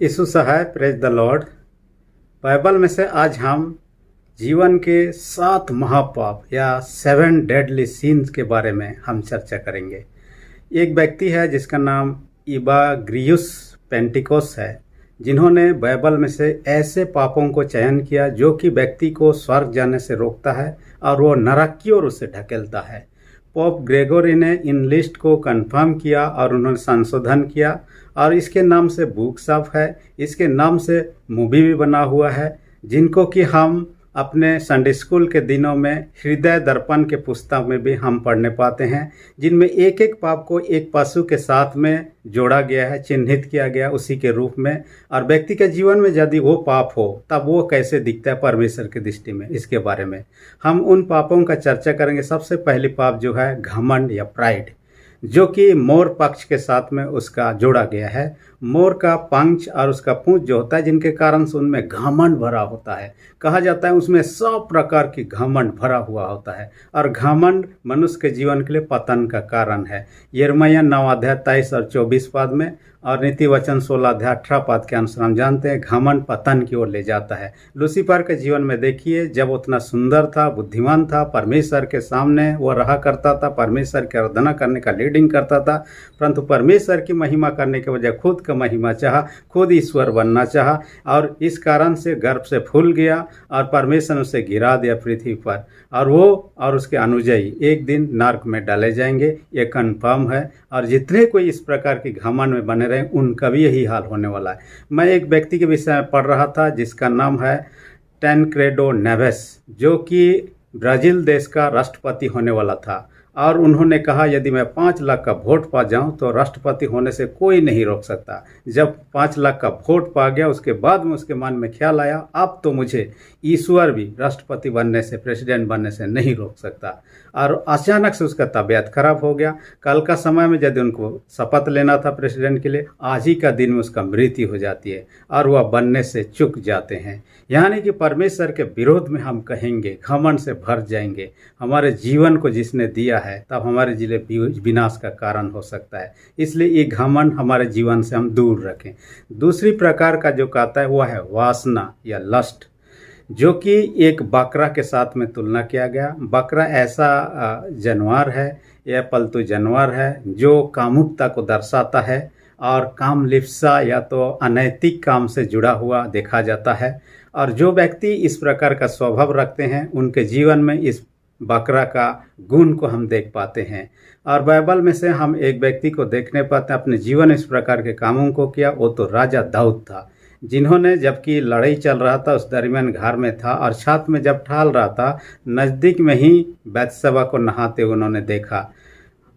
यीशु सहाय, praise the Lord. Bible में से आज हम जीवन के 7 महापाप या 7 डेडली सीन्स के बारे में हम चर्चा करेंगे। एक व्यक्ति है जिसका नाम इबाग्रियुस पेंटिकोस है, जिन्होंने बाइबल में से ऐसे पापों को चयन किया जो कि व्यक्ति को स्वर्ग जाने से रोकता है और वो नरक की ओर उसे ढकेलता है। पोप ग्रेगोरी ने इन लिस्ट को कंफर्म किया और उन्होंने संशोधन किया और इसके नाम से बुक्स ऑफ है, इसके नाम से मूवी भी बना हुआ है, जिनको कि हम अपने संडे स्कूल के दिनों में हृदय दर्पण के पुस्तक में भी हम पढ़ने पाते हैं, जिनमें एक एक पाप को एक पशु के साथ में जोड़ा गया है, चिन्हित किया गया उसी के रूप में। और व्यक्ति के जीवन में यदि वो पाप हो तब वो कैसे दिखता है परमेश्वर की दृष्टि में, इसके बारे में हम उन पापों का चर्चा करेंगे। सबसे पहली पाप जो है घमंड या प्राइड, जो कि मोर पक्ष के साथ में उसका जोड़ा गया है। मोर का पंख और उसका पूंछ जो होता है, जिनके कारण से उनमें घमंड भरा होता है। कहा जाता है उसमें 100 प्रकार की घमंड भरा हुआ होता है और घमंड मनुष्य के जीवन के लिए पतन का कारण है। यिर्मयाह 9 अध्याय 23 और 24 पद में और नीति वचन 16 अध्याय 18 पद के अनुसार हम जानते हैं घमंड पतन की ओर ले जाता है। लूसीफर के जीवन में देखिए, जब उतना सुंदर था, बुद्धिमान था, परमेश्वर के सामने वो रहा करता था, परमेश्वर की आराधना करने का लीडिंग करता था, परंतु परमेश्वर की महिमा करने के बजाय खुद का महिमा चाहा, खुद ईश्वर बनना चाहा और इस कारण से गर्भ से फूल गया और परमेश्वर ने उसे गिरा दिया पृथ्वी पर। और वो और उसके अनुयायी एक दिन नरक में डाले जाएंगे, ये कन्फर्म है। और जितने कोई इस प्रकार की घमंड में बने रहे उनका भी यही हाल होने वाला है। मैं एक व्यक्ति के विषय में पढ़ रहा था जिसका नाम है टैनक्रेडो नेवेस, जो कि ब्राज़ील देश का राष्ट्रपति होने वाला था। और उन्होंने कहा यदि मैं 5 लाख का वोट पा जाऊं तो राष्ट्रपति होने से कोई नहीं रोक सकता। जब 5 लाख का वोट पा गया उसके बाद में उसके मन में ख्याल आया, अब तो मुझे ईश्वर भी राष्ट्रपति बनने से, प्रेसिडेंट बनने से नहीं रोक सकता। और अचानक से उसका तबीयत खराब हो गया। कल का समय में यदि उनको शपथ लेना था प्रेसिडेंट के लिए, आज ही का दिन में उसका मृत्यु हो जाती है और वह बनने से चूक जाते हैं। यानी कि परमेश्वर के विरोध में हम कहेंगे, घमंड से भर जाएंगे। हमारे जीवन को जिसने दिया है तब हमारे जिले विनाश का कारण हो सकता है। इसलिए ये घमंड हमारे जीवन से हम दूर रखें। दूसरी प्रकार का जो कहता है वह है वासना या लस्ट, जो कि एक बकरा के साथ में तुलना किया गया। बकरा ऐसा जानवर है या पालतू जानवर है जो कामुकता को दर्शाता है और काम लिप्सा या तो अनैतिक काम से जुड़ा हुआ देखा जाता है। और जो व्यक्ति इस प्रकार का स्वभाव रखते हैं उनके जीवन में इस बकरा का गुण को हम देख पाते हैं। और बाइबल में से हम एक व्यक्ति को देखने पाते हैं अपने जीवन इस प्रकार के कामों को किया, वो तो राजा दाऊद था, जिन्होंने जबकि लड़ाई चल रहा था उस दरमियान घर में था और छत में जब टहल रहा था, नज़दीक में ही बैतशबा को नहाते उन्होंने देखा।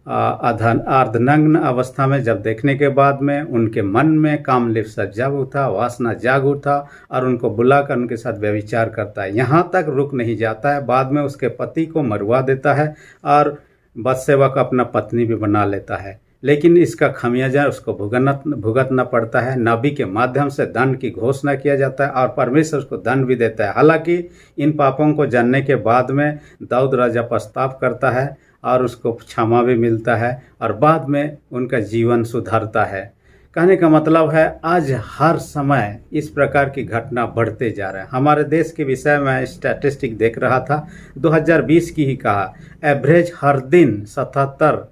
अर्धनग्न अवस्था में जब देखने के बाद में उनके मन में काम लिप्सा जाग उठा, वासना जाग उठा और उनको बुलाकर उनके साथ व्यभिचार करता है। यहाँ तक रुक नहीं जाता है, बाद में उसके पति को मरवा देता है और बैतशबा को अपना पत्नी भी बना लेता है। लेकिन इसका खमियाजा उसको भुगतना पड़ता है। नबी के माध्यम से दंड की घोषणा किया जाता है और परमेश्वर उसको दंड भी देता है। हालांकि इन पापों को जानने के बाद में दाऊद राजा पछतावा करता है और उसको क्षमा भी मिलता है और बाद में उनका जीवन सुधरता है। कहने का मतलब है आज हर समय इस प्रकार की घटना बढ़ते जा रहे हैं। हमारे देश के विषय में स्टैटिस्टिक देख रहा था, 2020 की ही कहा, एवरेज हर दिन 77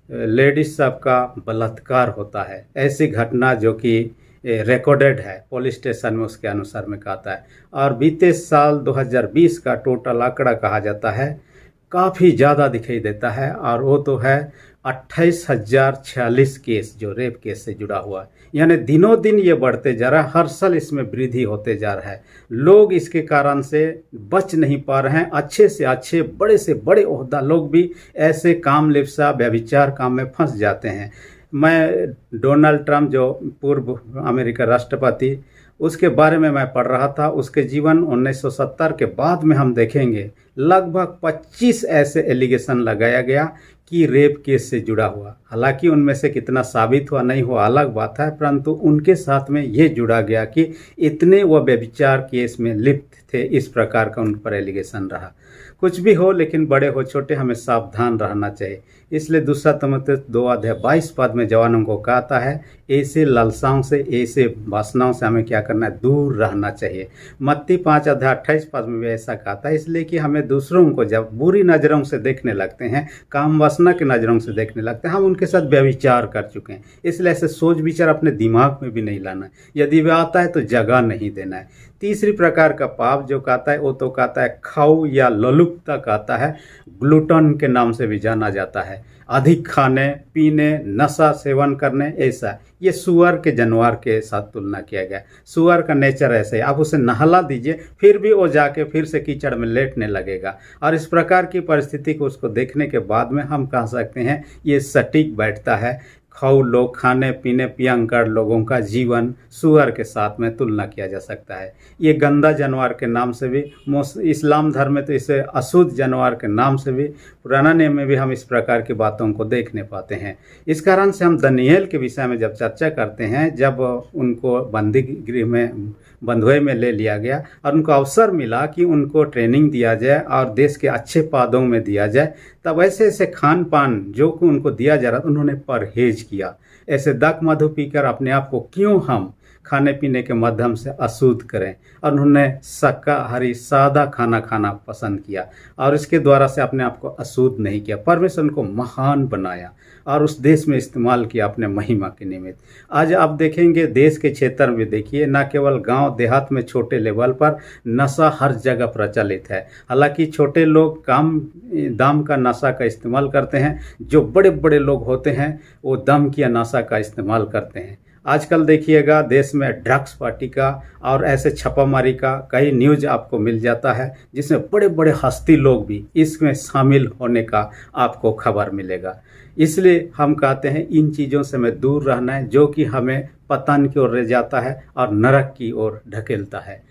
लेडीज सब का बलात्कार होता है। ऐसी घटना जो कि रिकॉर्डेड है पुलिस स्टेशन में, उसके अनुसार में कहता है। और बीते साल 2020 का टोटल आंकड़ा कहा जाता है काफ़ी ज़्यादा दिखाई देता है और वो तो है 28,046 केस जो रेप केस से जुड़ा हुआ है। यानी दिनों दिन ये बढ़ते जा रहा है, हर साल इसमें वृद्धि होते जा रहा है। लोग इसके कारण से बच नहीं पा रहे हैं। अच्छे से अच्छे, बड़े से बड़े ओहदा लोग भी ऐसे काम लिप्सा व्यभिचार काम में फंस जाते हैं। मैं डोनाल्ड ट्रंप जो पूर्व अमेरिका राष्ट्रपति, उसके बारे में मैं पढ़ रहा था। उसके जीवन 1970 के बाद में हम देखेंगे, लगभग 25 ऐसे एलिगेशन लगाया गया कि रेप केस से जुड़ा हुआ। हालांकि उनमें से कितना साबित हुआ नहीं हुआ अलग बात है, परंतु उनके साथ में ये जुड़ा गया कि इतने वह व्यभिचार केस में लिप्त थे, इस प्रकार का उन पर एलिगेशन रहा। कुछ भी हो, लेकिन बड़े हो छोटे हमें सावधान रहना चाहिए। इसलिए दूसरा तिमुथियुस 2:22 में जवानों को कहता है ऐसे लालसाओं से, ऐसे वासनाओं से हमें क्या करना है, दूर रहना चाहिए। मत्ती 5:28 में भी ऐसा कहता है, इसलिए कि हमें दूसरों को जब बुरी नज़रों से देखने लगते हैं, काम वासना की नज़रों से देखने लगते हैं, हम उनके साथ व्यभिचार कर चुके हैं। इसलिए ऐसे सोच विचार अपने दिमाग में भी नहीं लाना है। यदि वह आता है तो जगह नहीं देना है। तीसरी प्रकार का पाप जो कहता है वो तो कहता है खाऊ या ललुपता कहता है, ग्लूटन के नाम से भी जाना जाता है। अधिक खाने पीने, नशा सेवन करने, ऐसा ये सुअर के जानवर के साथ तुलना किया गया। सुअर का नेचर ऐसे है, आप उसे नहला दीजिए फिर भी वो जाके फिर से कीचड़ में लेटने लगेगा। और इस प्रकार की परिस्थिति को उसको देखने के बाद में हम कह सकते हैं ये सटीक बैठता है। खाऊ लोग, खाने पीने पियंकर लोगों का जीवन सुअर के साथ में तुलना किया जा सकता है। ये गंदा जानवर के नाम से भी, इस्लाम धर्म में तो इसे अशुद्ध जानवर के नाम से भी, पुराना नियम में भी हम इस प्रकार की बातों को देखने पाते हैं। इस कारण से हम दानियेल के विषय में जब चर्चा करते हैं, जब उनको बंदी गृह में, बंधुए में ले लिया गया और उनको अवसर मिला कि उनको ट्रेनिंग दिया जाए और देश के अच्छे पदों में दिया जाए, तब ऐसे ऐसे खान पान जो कि उनको दिया जा रहा था उन्होंने परहेज किया। ऐसे दक मधु पीकर अपने आप को क्यों हम खाने पीने के माध्यम से अशुद्ध करें, और उन्होंने शाकाहारी सादा खाना खाना पसंद किया और इसके द्वारा से अपने आप को अशुद्ध नहीं किया। परमेश्वर उनको महान बनाया और उस देश में इस्तेमाल किया अपने महिमा के निमित्त। आज आप देखेंगे देश के क्षेत्र में देखिए, न केवल गांव देहात में छोटे लेवल पर नशा हर जगह प्रचलित है। हालांकि छोटे लोग कम दाम का नशा का इस्तेमाल करते हैं, जो बड़े बड़े लोग होते हैं वो दम किया नशा का इस्तेमाल करते हैं। आजकल देखिएगा देश में ड्रग्स पार्टी का और ऐसे छापामारी का कई न्यूज आपको मिल जाता है, जिसमें बड़े बड़े हस्ती लोग भी इसमें शामिल होने का आपको खबर मिलेगा। इसलिए हम कहते हैं इन चीज़ों से हमें दूर रहना है, जो कि हमें पतन की ओर ले जाता है और नरक की ओर ढकेलता है।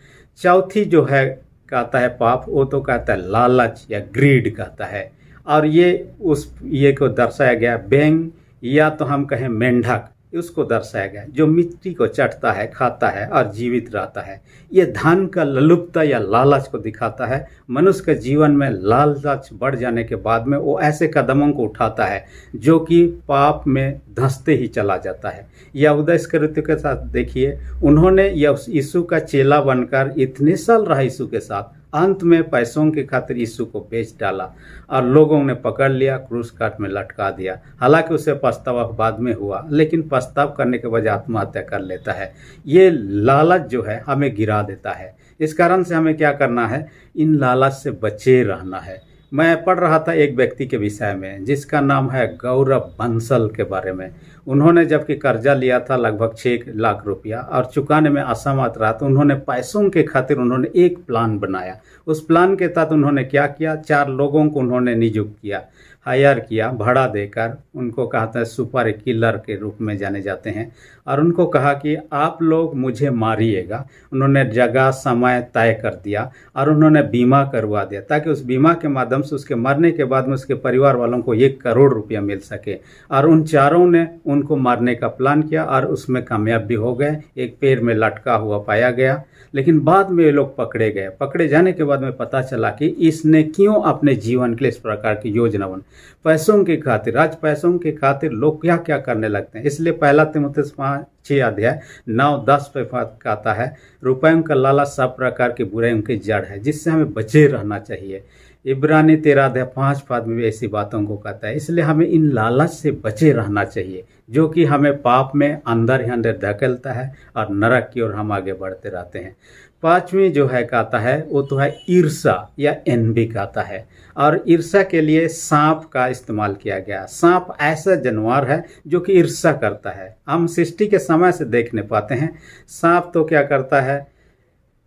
चौथी जो है कहता है पाप, वो तो कहता है लालच या ग्रीड कहता है, और ये को दर्शाया गया बैंग या तो हम कहें मेंढक, उसको दर्शाया गया जो मिट्टी को चटता है, खाता है और जीवित रहता है। ये धन का ललुपता या लालच को दिखाता है। मनुष्य के जीवन में लालच बढ़ जाने के बाद में वो ऐसे कदमों को उठाता है जो कि पाप में धंसते ही चला जाता है। यहूदा इस्करियोती के साथ देखिए, उन्होंने यीशु का चेला बनकर इतने साल रहा यीशु के साथ, अंत में पैसों के खातिर यीशु को बेच डाला और लोगों ने पकड़ लिया, क्रूस काट में लटका दिया। हालांकि उसे पछतावा बाद में हुआ, लेकिन पछताव करने के बजाय आत्महत्या कर लेता है। ये लालच जो है हमें गिरा देता है। इस कारण से हमें क्या करना है, इन लालच से बचे रहना है। मैं पढ़ रहा था एक व्यक्ति के विषय में जिसका नाम है गौरव बंसल के बारे में। उन्होंने जबकि कर्जा लिया था लगभग 6 लाख रुपया और चुकाने में असमर्थ रहा, तो उन्होंने पैसों के खातिर उन्होंने एक प्लान बनाया। उस प्लान के तहत उन्होंने क्या किया, 4 लोगों को उन्होंने नियुक्त किया, हायर किया भाड़ा देकर। उनको कहते हैं सुपर किलर के रूप में जाने जाते हैं, और उनको कहा कि आप लोग मुझे मारिएगा। उन्होंने जगह समय तय कर दिया और उन्होंने बीमा करवा दिया, ताकि उस बीमा के माध्यम से उसके मरने के बाद में उसके परिवार वालों को 1 करोड़ रुपया मिल सके। और उन चारों ने उनको मारने का प्लान किया और उसमें कामयाब भी हो गए। एक पैर में लटका हुआ पाया गया, लेकिन बाद में ये लोग पकड़े गए। पकड़े जाने के बाद में पता चला कि इसने क्यों अपने जीवन के लिए इस प्रकार की योजना बन, पैसों के खातिर। आज पैसों के खातिर लोग क्या क्या करने लगते हैं। इसलिए 1 तीमुथियुस 5:6-9-10 पे कहता है, रुपयों का लालच सब प्रकार की बुराइयों की जड़ है, जिससे हमें बचे रहना चाहिए। इब्रानी 13:5 में भी ऐसी बातों को कहता है। इसलिए हमें इन लालच से बचे रहना चाहिए, जो कि हमें पाप में अंदर ही अंदर धकेलता है और नरक की ओर हम आगे बढ़ते रहते हैं। 5वीं जो है कहता है वो तो है ईर्षा या एनवी कहता है, और ईर्षा के लिए सांप का इस्तेमाल किया गया। सांप ऐसा जानवर है जो कि ईर्षा करता है। हम सृष्टि के समय से देखने पाते हैं। सांप तो क्या करता है,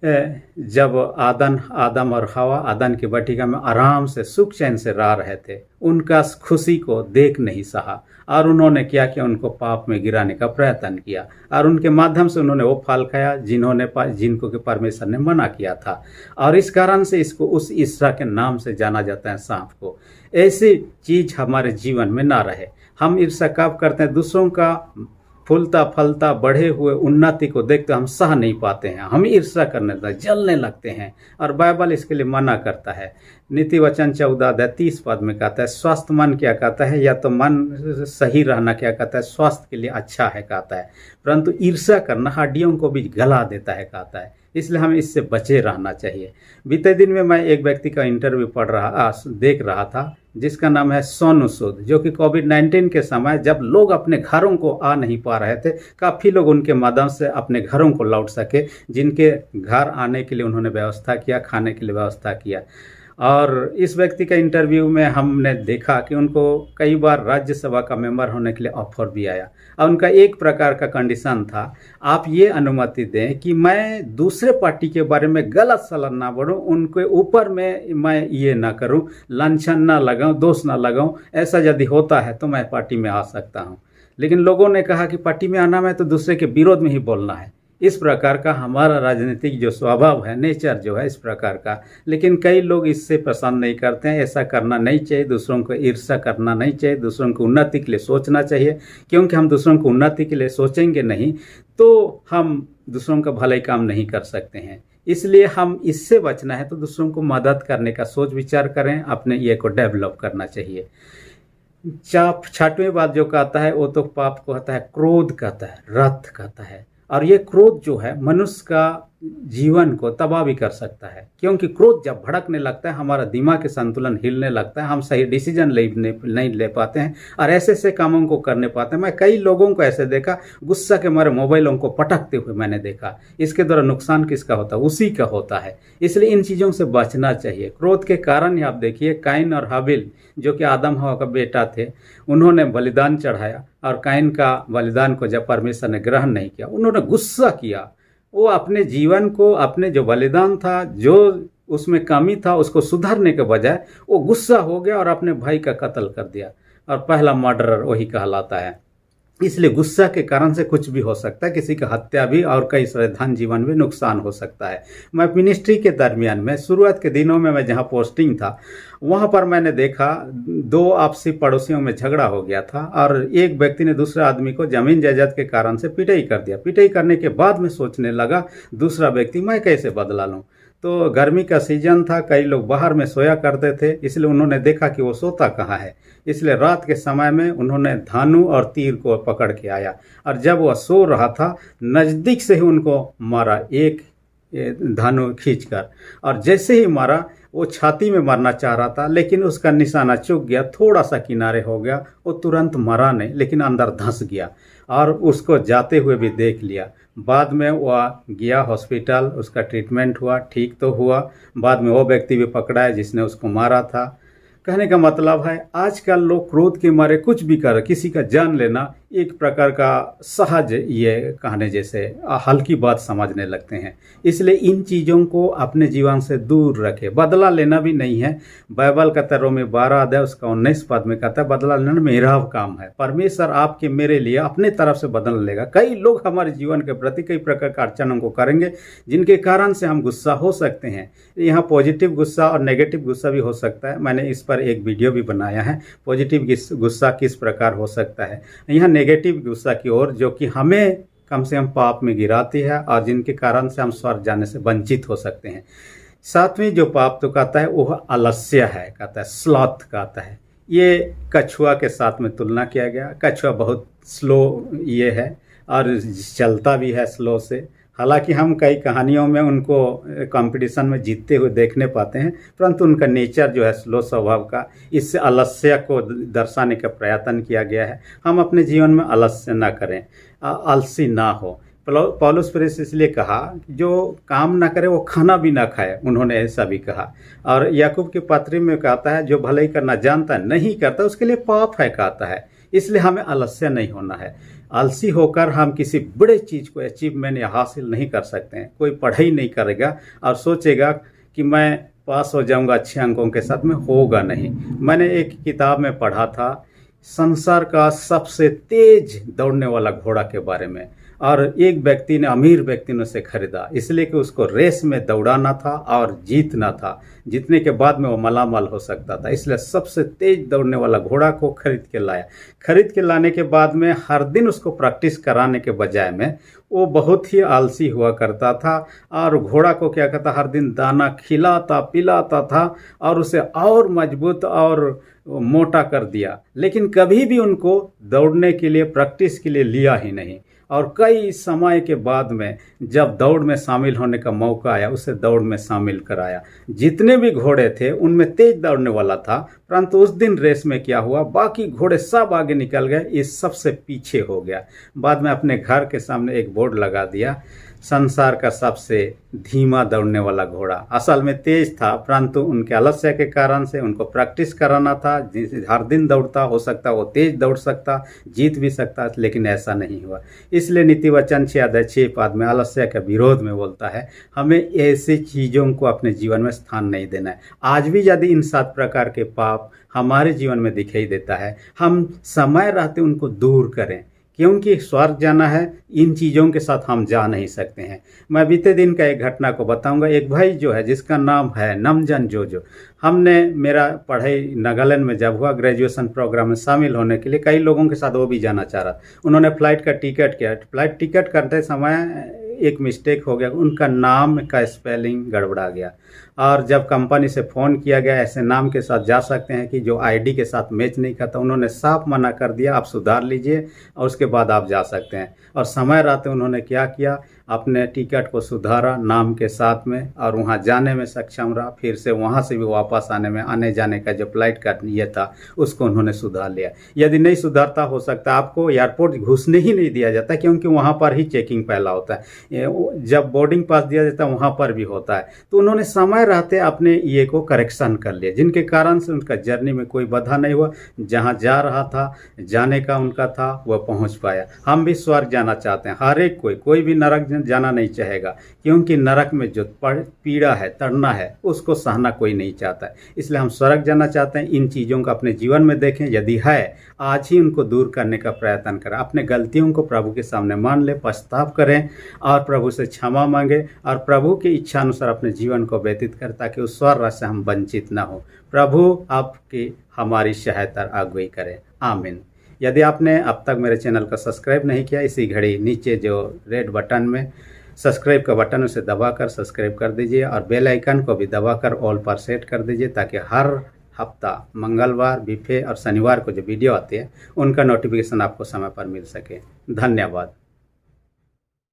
जब आदम और हवा आदन की वाटिका में आराम से सुख चैन से रह रहे थे, उनका खुशी को देख नहीं सहा और उन्होंने क्या किया, उनको पाप में गिराने का प्रयत्न किया और उनके माध्यम से उन्होंने वो फल खाया जिनको कि परमेश्वर ने मना किया था। और इस कारण से इसको उस ईर्ष्या के नाम से जाना जाता है, सांप को। ऐसी चीज हमारे जीवन में ना रहे। हम ईर्ष्या कब करते हैं? दूसरों का फूलता फलता बढ़े हुए उन्नति को देखते हम सह नहीं पाते हैं, हम ईर्ष्या करने लगते, जलने लगते हैं। और बाइबल इसके लिए मना करता है। नीति वचन 14:30 में कहता है, स्वस्थ मन क्या कहता है, या तो मन सही रहना क्या कहता है, स्वास्थ्य के लिए अच्छा है कहता है, परंतु ईर्ष्या करना हड्डियों को भी गला देता है कहता है। इसलिए हमें इससे बचे रहना चाहिए। बीते दिन में मैं एक व्यक्ति का इंटरव्यू देख रहा था, जिसका नाम है सोनू सूद, जो कि कोविड-19 के समय जब लोग अपने घरों को आ नहीं पा रहे थे, काफ़ी लोग उनके माध्यम से अपने घरों को लौट सके, जिनके घर आने के लिए उन्होंने व्यवस्था किया, खाने के लिए व्यवस्था किया। और इस व्यक्ति का इंटरव्यू में हमने देखा कि उनको कई बार राज्यसभा का मेंबर होने के लिए ऑफर भी आया और उनका एक प्रकार का कंडीशन था, आप ये अनुमति दें कि मैं दूसरे पार्टी के बारे में गलत सलाह ना बढ़ूं, उनके ऊपर में मैं ये ना करूं, लांछन ना लगाऊं, दोष ना लगाऊं। ऐसा यदि होता है तो मैं पार्टी में आ सकता हूं। लेकिन लोगों ने कहा कि पार्टी में आना में तो दूसरे के विरोध में ही बोलना है। इस प्रकार का हमारा राजनीतिक जो स्वभाव है, नेचर जो है इस प्रकार का। लेकिन कई लोग इससे पसंद नहीं करते हैं। ऐसा करना नहीं चाहिए, दूसरों को ईर्ष्या करना नहीं चाहिए, दूसरों की उन्नति के लिए सोचना चाहिए, क्योंकि हम दूसरों को उन्नति के लिए सोचेंगे नहीं तो हम दूसरों का भलाई काम नहीं कर सकते हैं। इसलिए हम इससे बचना है तो दूसरों को मदद करने का सोच विचार करें, अपने ये को डेवलप करना चाहिए। 6वीं बात जो कहता है वो तो पाप को कहता है, क्रोध कहता है, रथ कहता है। और ये क्रोध जो है मनुष्य का जीवन को तबाह भी कर सकता है, क्योंकि क्रोध जब भड़कने लगता है हमारा दिमाग के संतुलन हिलने लगता है, हम सही डिसीजन नहीं ले पाते हैं और ऐसे ऐसे कामों को करने पाते हैं। मैं कई लोगों को ऐसे देखा, गुस्सा के मारे मोबाइलों को पटकते हुए मैंने देखा। इसके द्वारा नुकसान किसका होता है? उसी का होता है। इसलिए इन चीज़ों से बचना चाहिए। क्रोध के कारण ही आप देखिए, काइन और हाबिल जो कि आदम हवा का बेटा थे, उन्होंने बलिदान चढ़ाया और काइन का बलिदान को जब परमेश्वर ने ग्रहण नहीं किया, उन्होंने गुस्सा किया। वो अपने जीवन को, अपने जो बलिदान था, जो उसमें कमी था, उसको सुधारने के बजाय वो गुस्सा हो गया और अपने भाई का कत्ल कर दिया। और पहला मर्डरर वही कहलाता है। इसलिए गुस्सा के कारण से कुछ भी हो सकता है, किसी का हत्या भी और कई सारे धन जीवन में नुकसान हो सकता है। मैं मिनिस्ट्री के दरमियान में शुरुआत के दिनों में मैं जहाँ पोस्टिंग था वहाँ पर मैंने देखा 2 आपसी पड़ोसियों में झगड़ा हो गया था और एक व्यक्ति ने दूसरे आदमी को जमीन जायदाद के कारण से पिटाई कर दिया। पिटाई करने के बाद में सोचने लगा दूसरा व्यक्ति मैं कैसे बदला लूँ। तो गर्मी का सीजन था, कई लोग बाहर में सोया करते थे, इसलिए उन्होंने देखा कि वो सोता कहाँ है। इसलिए रात के समय में उन्होंने धानु और तीर को पकड़ के आया और जब वह सो रहा था नज़दीक से ही उनको मारा, एक धानु खींचकर। और जैसे ही मारा, वो छाती में मारना चाह रहा था लेकिन उसका निशाना चूक गया, थोड़ा सा किनारे हो गया। वो तुरंत मरा नहीं लेकिन अंदर धंस गया और उसको जाते हुए भी देख लिया। बाद में वह गया हॉस्पिटल, उसका ट्रीटमेंट हुआ, ठीक तो हुआ। बाद में वो व्यक्ति भी पकड़ा है जिसने उसको मारा था। कहने का मतलब है आजकल लोग क्रोध के मारे कुछ भी कर, किसी का जान लेना एक प्रकार का सहज, ये कहने जैसे हल्की बात समझने लगते हैं। इसलिए इन चीज़ों को अपने जीवन से दूर रखें। बदला लेना भी नहीं है। बाइबल कहता है रोमी 12 अध्याय उसका 19 पद में कहता है बदला लेना मेरा काम है। परमेश्वर आपके मेरे लिए अपने तरफ से बदला लेगा। कई लोग हमारे जीवन के प्रति कई प्रकार का अड़चनों को करेंगे जिनके कारण से हम गुस्सा हो सकते हैं। यहाँ पॉजिटिव गुस्सा और नेगेटिव गुस्सा भी हो सकता है। मैंने इस पर एक वीडियो भी बनाया है, पॉजिटिव गुस्सा किस प्रकार हो सकता है। यहाँ नेगेटिव गुस्सा की ओर जो कि हमें कम से कम पाप में गिराती है और जिनके कारण से हम स्वर्ग जाने से वंचित हो सकते हैं। 7वीं जो पाप तो कहता है वो आलस्य है, कहता है स्लॉथ कहता है। ये कछुआ के साथ में तुलना किया गया। कछुआ बहुत स्लो ये है और चलता भी है स्लो से। हालांकि हम कई कहानियों में उनको कंपटीशन में जीतते हुए देखने पाते हैं, परंतु उनका नेचर जो है स्लो स्वभाव का, इससे आलस्य को दर्शाने का प्रयत्न किया गया है। हम अपने जीवन में आलस्य ना करें, आलसी ना हो। पौलुस प्रेरित इसलिए कहा जो काम ना करे वो खाना भी ना खाए, उन्होंने ऐसा भी कहा। और याकूब की पत्री में कहता है जो भलाई करना जानता है नहीं करता उसके लिए पाप है कहता है। इसलिए हमें आलस्य नहीं होना है। आलसी होकर हम किसी बड़े चीज़ को अचीवमेंट या हासिल नहीं कर सकते हैं। कोई पढ़ाई नहीं करेगा और सोचेगा कि मैं पास हो जाऊंगा अच्छे अंकों के साथ में, होगा नहीं। मैंने एक किताब में पढ़ा था संसार का सबसे तेज दौड़ने वाला घोड़ा के बारे में, और एक व्यक्ति ने, अमीर व्यक्ति ने उसे खरीदा, इसलिए कि उसको रेस में दौड़ाना था और जीतना था। जीतने के बाद में वो मालामाल हो सकता था, इसलिए सबसे तेज दौड़ने वाला घोड़ा को खरीद के लाया। खरीद के लाने के बाद में हर दिन उसको प्रैक्टिस कराने के बजाय में वो बहुत ही आलसी हुआ करता था, और घोड़ा को क्या करता, हर दिन दाना खिलाता पिलाता था और उसे और मजबूत और मोटा कर दिया, लेकिन कभी भी उनको दौड़ने के लिए, प्रैक्टिस के लिए लिया ही नहीं। और कई समय के बाद में जब दौड़ में शामिल होने का मौका आया, उसे दौड़ में शामिल कराया। जितने भी घोड़े थे उनमें तेज दौड़ने वाला था, परंतु उस दिन रेस में क्या हुआ, बाकी घोड़े सब आगे निकल गए, ये सबसे पीछे हो गया। बाद में अपने घर के सामने एक बोर्ड लगा दिया, संसार का सबसे धीमा दौड़ने वाला घोड़ा। असल में तेज था, परंतु उनके आलस्य के कारण से उनको प्रैक्टिस कराना था। हर दिन दौड़ता, हो सकता वो तेज दौड़ सकता, जीत भी सकता, लेकिन ऐसा नहीं हुआ। इसलिए नीति वचन 6 में आलस्य के विरोध में बोलता है, हमें ऐसी चीज़ों को अपने जीवन में स्थान नहीं देना है। आज भी यदि इन 7 प्रकार के पाप हमारे जीवन में दिखाई देता है, हम समय रहते उनको दूर करें, क्योंकि स्वर्ग जाना है, इन चीज़ों के साथ हम जा नहीं सकते हैं। मैं बीते दिन का एक घटना को बताऊंगा। एक भाई जो है, जिसका नाम है नमजन जोजो, हमने, मेरा पढ़ाई नागालैंड में जब हुआ, ग्रेजुएशन प्रोग्राम में शामिल होने के लिए कई लोगों के साथ वो भी जाना चाह रहा। उन्होंने फ़्लाइट का टिकट किया। फ़्लाइट टिकट करते समय एक मिस्टेक हो गया, उनका नाम का स्पेलिंग गड़बड़ा गया, और जब कंपनी से फ़ोन किया गया, ऐसे नाम के साथ जा सकते हैं कि जो आईडी के साथ मैच नहीं करता, उन्होंने साफ मना कर दिया, आप सुधार लीजिए और उसके बाद आप जा सकते हैं। और समय रहते उन्होंने क्या किया, अपने टिकट को सुधारा नाम के साथ में, और वहाँ जाने में सक्षम रहा। फिर से वहाँ से भी वापस आने में, आने जाने का जो फ्लाइट का ये था उसको उन्होंने सुधार लिया। यदि नहीं सुधारता, हो सकता आपको एयरपोर्ट घुसने ही नहीं दिया जाता, क्योंकि वहाँ पर ही चेकिंग पहला होता है। जब बोर्डिंग पास दिया जाता है वहाँ पर भी होता है। तो उन्होंने समय रहते अपने ये को करेक्शन कर लिया, जिनके कारण से उनका जर्नी में कोई बाधा नहीं हुआ। जहाँ जा रहा था, जाने का उनका था, वह पहुँच पाया। हम भी स्वर्ग जाना चाहते हैं, हर एक कोई भी नरक जाना नहीं चाहेगा, क्योंकि नरक में जो पीड़ा है, तड़ना है, उसको सहना कोई नहीं चाहता है। इसलिए हम स्वर्ग जाना चाहते हैं। इन चीज़ों को अपने जीवन में देखें, यदि है आज ही उनको दूर करने का प्रयत्न करें। अपने गलतियों को प्रभु के सामने मान ले, पछताव करें और प्रभु से क्षमा मांगे, और प्रभु की इच्छा अनुसार अपने जीवन को व्यतीत करें, ताकि उस स्वर्ग से हम वंचित ना हो। प्रभु आपकी हमारी सहायता अगुवाई करें। आमीन। यदि आपने अब तक मेरे चैनल को सब्सक्राइब नहीं किया, इसी घड़ी नीचे जो रेड बटन में सब्सक्राइब का बटन, उसे दबाकर सब्सक्राइब कर दीजिए, और बेल आइकन को भी दबाकर ऑल पर सेट कर दीजिए, ताकि हर हफ्ता मंगलवार, बीफे और शनिवार को जो वीडियो आते हैं उनका नोटिफिकेशन आपको समय पर मिल सके। धन्यवाद।